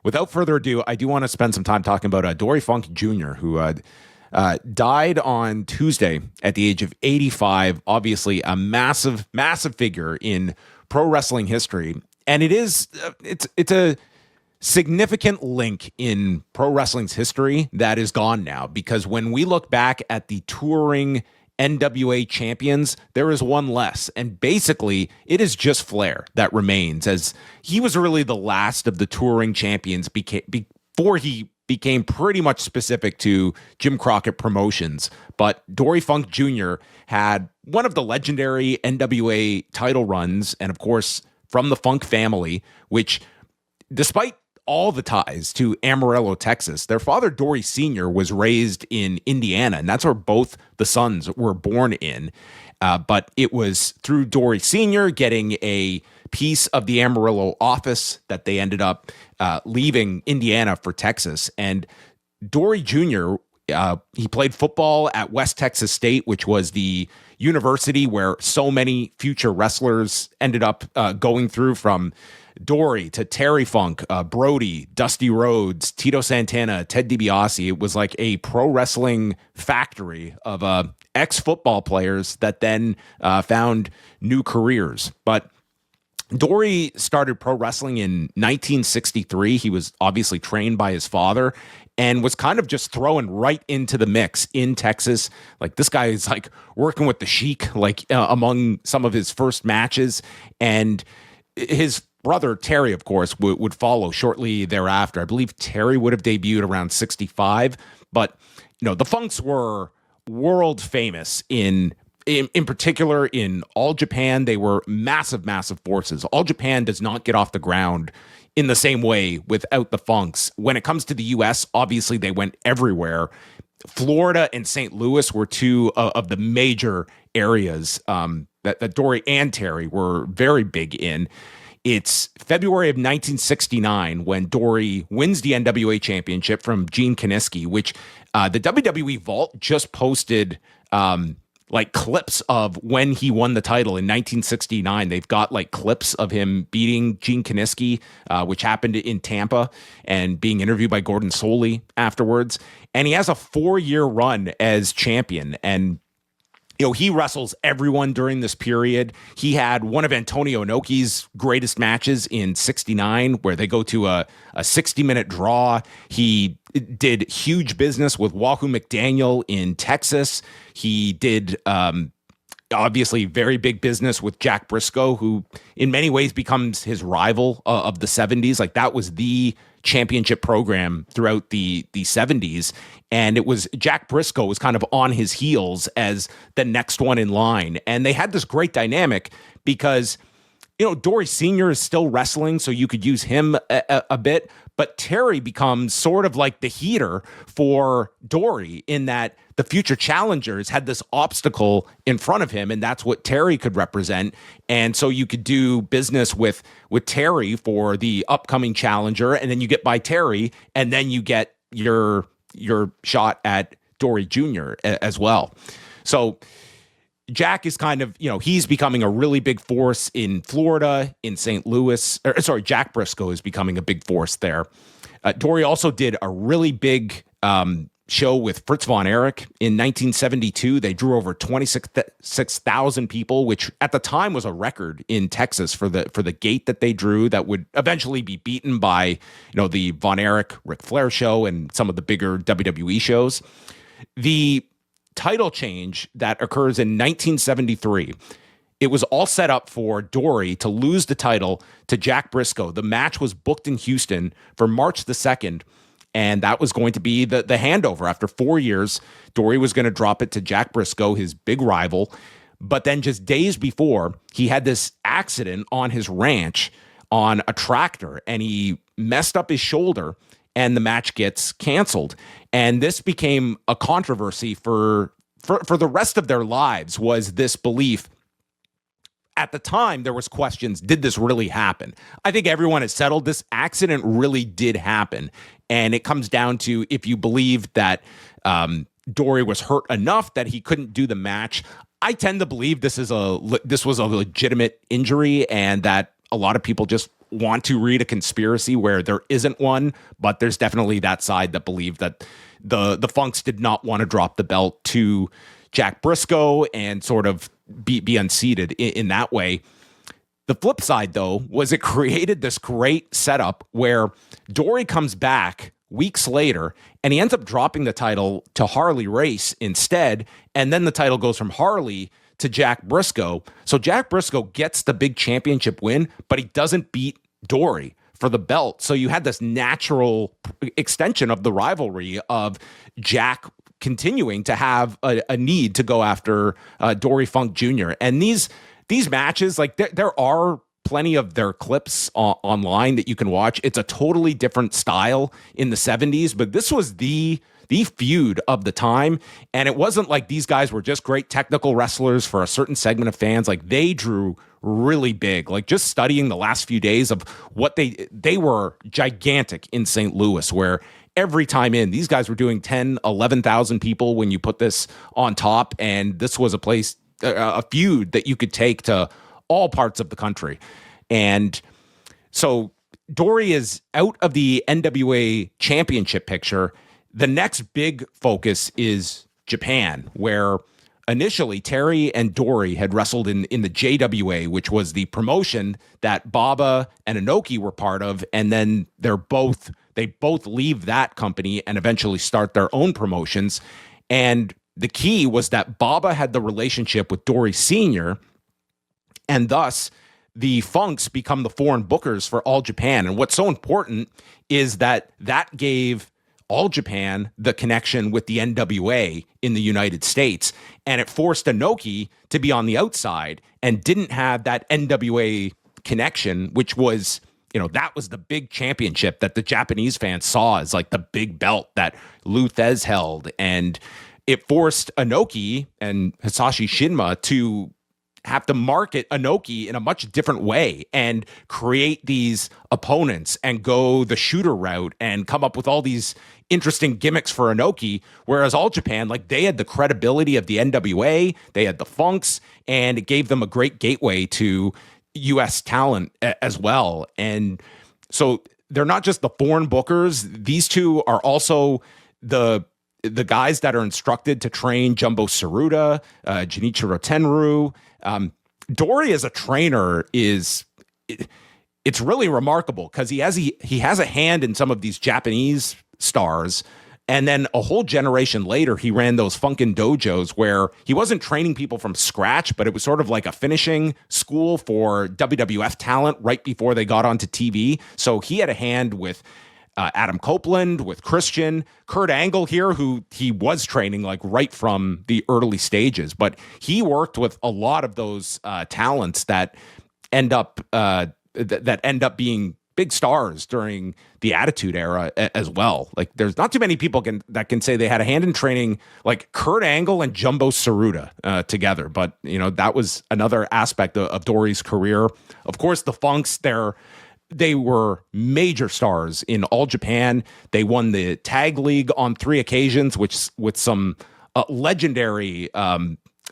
without further ado, I do want to spend some time talking about Dory Funk Jr., who died on Tuesday at the age of 85. Obviously, a massive, massive figure in pro wrestling history, and it's a significant link in pro wrestling's history that is gone now. Because when we look back at the touring NWA champions, there is one less. And basically, it is just Flair that remains, as he was really the last of the touring champions before he became pretty much specific to Jim Crockett Promotions. But Dory Funk Jr. had one of the legendary NWA title runs, and of course, from the Funk family, which, despite all the ties to Amarillo, Texas, their father, Dory Sr., was raised in Indiana, and that's where both the sons were born in. But it was through Dory Sr. getting a piece of the Amarillo office that they ended up leaving Indiana for Texas. And Dory Jr., he played football at West Texas State, which was the university where so many future wrestlers ended up going through, from Dory to Terry Funk, Brody, Dusty Rhodes, Tito Santana, Ted DiBiase. It was like a pro wrestling factory of ex-football players that then found new careers. But Dory started pro wrestling in 1963. He was obviously trained by his father and was kind of just thrown right into the mix in Texas. Like, this guy is like working with the Sheik, like among some of his first matches. And his brother Terry, of course, would follow shortly thereafter. I believe Terry would have debuted around 65, but the Funks were world famous in particular in All Japan. They were massive, massive forces. All Japan does not get off the ground in the same way without the Funks. When it comes to the US, obviously they went everywhere. Florida and St. Louis were two of the major areas that Dory and Terry were very big in. It's February of 1969 when Dory wins the NWA championship from Gene Kiniski, which the WWE Vault just posted like clips of when he won the title in 1969. They've got like clips of him beating Gene Kiniski, which happened in Tampa, and being interviewed by Gordon Soley afterwards. And he has a 4-year run as champion, and he wrestles everyone during this period. He had one of Antonio Inoki's greatest matches in 69, where they go to a 60-minute draw. He did huge business with Wahoo McDaniel in Texas. He did obviously very big business with Jack Briscoe, who in many ways becomes his rival of the 70s. Like, that was the championship program throughout the 70s. And it was Jack Briscoe was kind of on his heels as the next one in line. And they had this great dynamic because, Dory Sr. is still wrestling, so you could use him a bit. But Terry becomes sort of like the heater for Dory, in that the future challengers had this obstacle in front of him, and that's what Terry could represent. And so you could do business with Terry for the upcoming challenger, and then you get by Terry, and then you get your shot at Dory Jr. as well. So Jack is kind of, he's becoming a really big force in Florida, in St. Louis. Jack Briscoe is becoming a big force there. Dory also did a really big show with Fritz von Erich in 1972. They drew over 26,000 people, which at the time was a record in Texas for the gate that they drew, that would eventually be beaten by, the Von Erich Ric Flair show and some of the bigger WWE shows. The title change that occurs in 1973, it was all set up for Dory to lose the title to Jack Briscoe. The match was booked in Houston for March the 2nd, and that was going to be the handover. After 4 years, Dory was going to drop it to Jack Briscoe, his big rival. But then just days before, he had this accident on his ranch on a tractor, and he messed up his shoulder, and the match gets canceled. And this became a controversy for the rest of their lives, was this belief. At the time, there was questions, did this really happen? I think everyone has settled this accident really did happen. And it comes down to, if you believe that Dory was hurt enough that he couldn't do the match. I tend to believe this was a legitimate injury, and that a lot of people just want to read a conspiracy where there isn't one, but there's definitely that side that believe that the Funks did not want to drop the belt to Jack Briscoe and sort of be unseated in that way. The flip side, though, was it created this great setup where Dory comes back weeks later and he ends up dropping the title to Harley Race instead. And then the title goes from Harley to Jack Briscoe. So Jack Briscoe gets the big championship win, but he doesn't beat Dory for the belt. So you had this natural extension of the rivalry of Jack continuing to have a need to go after Dory Funk Jr. And these matches, like there are plenty of their clips online that you can watch. It's a totally different style in the 70s, but this was the feud of the time. And it wasn't like these guys were just great technical wrestlers for a certain segment of fans. Like they drew really big. Like just studying the last few days of what they were gigantic in St. Louis, where every time in, these guys were doing 10, 11,000 people when you put this on top. And this was a feud that you could take to all parts of the country. And so Dory is out of the NWA championship picture. The next big focus is Japan, where initially Terry and Dory had wrestled in the JWA, which was the promotion that Baba and Inoki were part of. And then they both leave that company and eventually start their own promotions. And the key was that Baba had the relationship with Dory Sr., and thus the Funks become the foreign bookers for All Japan. And what's so important is that gave All Japan the connection with the NWA in the United States, and it forced Inoki to be on the outside and didn't have that NWA connection, which was, that was the big championship that the Japanese fans saw as like the big belt that Lou Thez held. And it forced Inoki and Hisashi Shinma to have to market Inoki in a much different way and create these opponents and go the shooter route and come up with all these interesting gimmicks for Inoki. Whereas All Japan, like they had the credibility of the NWA, they had the Funks, and it gave them a great gateway to US talent as well. And so they're not just the foreign bookers. These two are also the guys that are instructed to train Jumbo Tsuruta, Junichiro Tenryu. Dory as a trainer it's really remarkable because he has a hand in some of these Japanese stars. And then a whole generation later, he ran those Funkin' Dojos where he wasn't training people from scratch, but it was sort of like a finishing school for WWF talent right before they got onto TV. So he had a hand with Adam Copeland, with Christian, Kurt Angle here, who he was training like right from the early stages. But he worked with a lot of those talents that end up being big stars during the Attitude Era as well. Like there's not too many people that can say they had a hand in training like Kurt Angle and Jumbo Tsuruta together. But that was another aspect of Dory's career. Of course, the Funks, they were major stars in All Japan. They won the tag league on 3 occasions, which with some legendary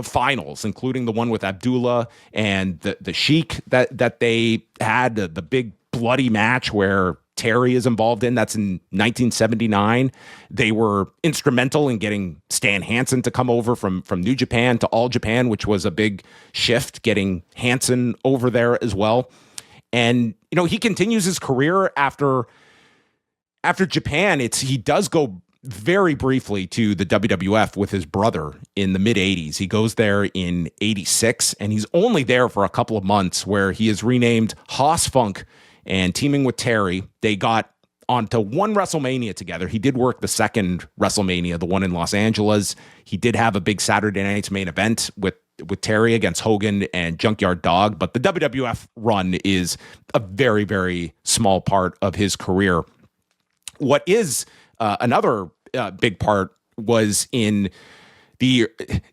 finals, including the one with Abdullah and the Sheik that they had, the big bloody match where Terry is involved in. That's in 1979. They were instrumental in getting Stan Hansen to come over from New Japan to All Japan, which was a big shift, getting Hansen over there as well. And, he continues his career after Japan. He does go very briefly to the WWF with his brother in the mid 80s. He goes there in 86 and he's only there for a couple of months where he is renamed Haas Funk and teaming with Terry. They got onto one WrestleMania together. He did work the second WrestleMania, the one in Los Angeles. He did have a big Saturday night's main event with Terry against Hogan and Junkyard Dog, but the WWF run is a very, very small part of his career. What is another big part was in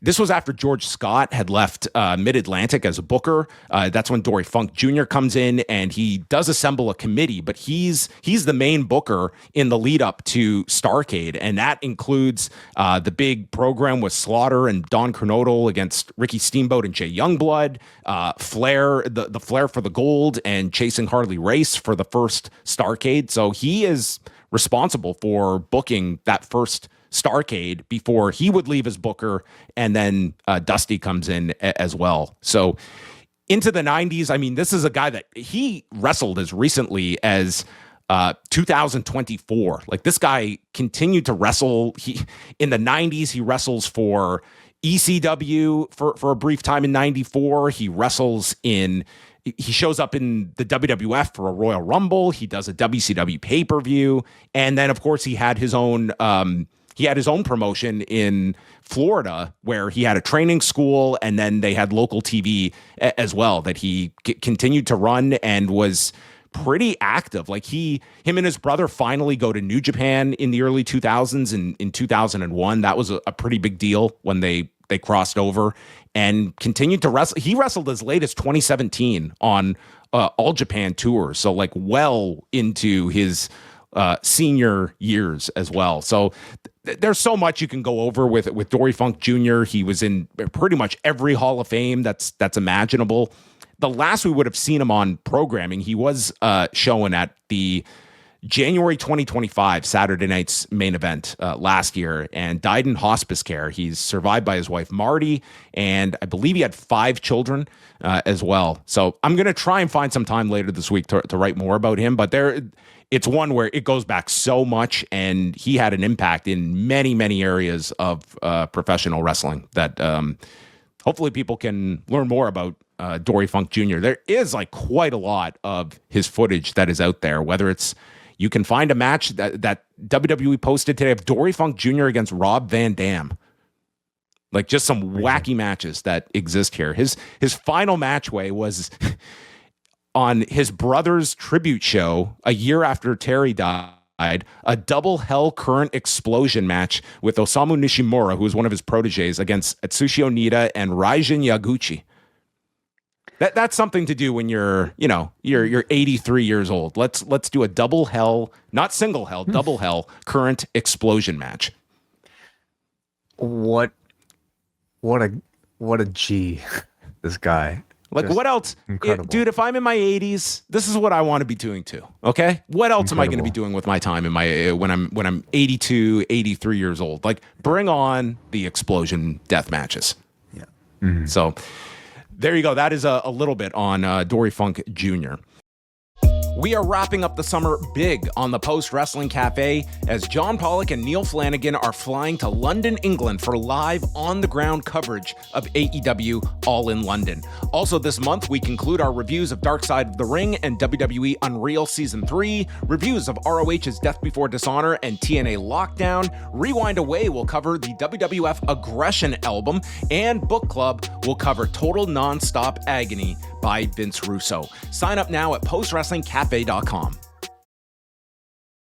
This was after George Scott had left Mid-Atlantic as a booker. That's when Dory Funk Jr. comes in, and he does assemble a committee, but he's the main booker in the lead up to Starrcade, and that includes the big program with Slaughter and Don Kernodle against Ricky Steamboat and Jay Youngblood, Flair, the Flair for the gold, and Chasing Harley Race for the first Starrcade. So he is responsible for booking that first Starrcade before he would leave as booker, and then Dusty comes in as well. So into the 90s, I mean, this is a guy that he wrestled as recently as 2024. Like, this guy continued to wrestle. In the 90s, he wrestles for ECW for a brief time in 94. He shows up in the WWF for a Royal Rumble. He does a WCW pay-per-view. And then, of course, he had his own promotion in Florida where he had a training school, and then they had local TV as well that he continued to run and was pretty active. Like, him and his brother finally go to New Japan in the early 2000s. In 2001, that was a pretty big deal when they crossed over and continued to wrestle. He wrestled as late as 2017 on All Japan tours. So, like, well into his senior years as well. So there's so much you can go over with Dory Funk Jr. He was in pretty much every Hall of Fame that's imaginable. The last we would have seen him on programming, he was showing at the January 2025 Saturday Night's Main Event last year, and died in hospice care. He's survived by his wife Marty, and I believe he had 5 children as well. So I'm going to try and find some time later this week to write more about him, but it's one where it goes back so much, and he had an impact in many, many areas of professional wrestling that hopefully people can learn more about Dory Funk Jr. There is like quite a lot of his footage that is out there, whether it's you can find a match that WWE posted today of Dory Funk Jr. against Rob Van Dam. Like, just some wacky matches that exist here. His final matchway was on his brother's tribute show a year after Terry died, a double hell current explosion match with Osamu Nishimura, who was one of his proteges, against Atsushi Onita and Raijin Yaguchi. That's something to do when you're 83 years old. Let's do a double hell, not single hell, double hell current explosion match. What a G, this guy. Like, just what else? Dude, if I'm in my 80s, this is what I want to be doing too. Okay? What else am I going to be doing with my time when I'm 82, 83 years old? Like, bring on the explosion death matches. Yeah. Mm-hmm. So there you go. That is a little bit on Dory Funk Jr. We are wrapping up the summer big on the Post Wrestling Cafe as John Pollock and Neil Flanagan are flying to London, England for live on-the-ground coverage of AEW All in London. Also this month, we conclude our reviews of Dark Side of the Ring and WWE Unreal Season 3, reviews of ROH's Death Before Dishonor and TNA Lockdown, Rewind Away will cover the WWF Aggression album, and Book Club will cover Total Nonstop Agony by Vince Russo. Sign up now at postwrestlingcafe.com.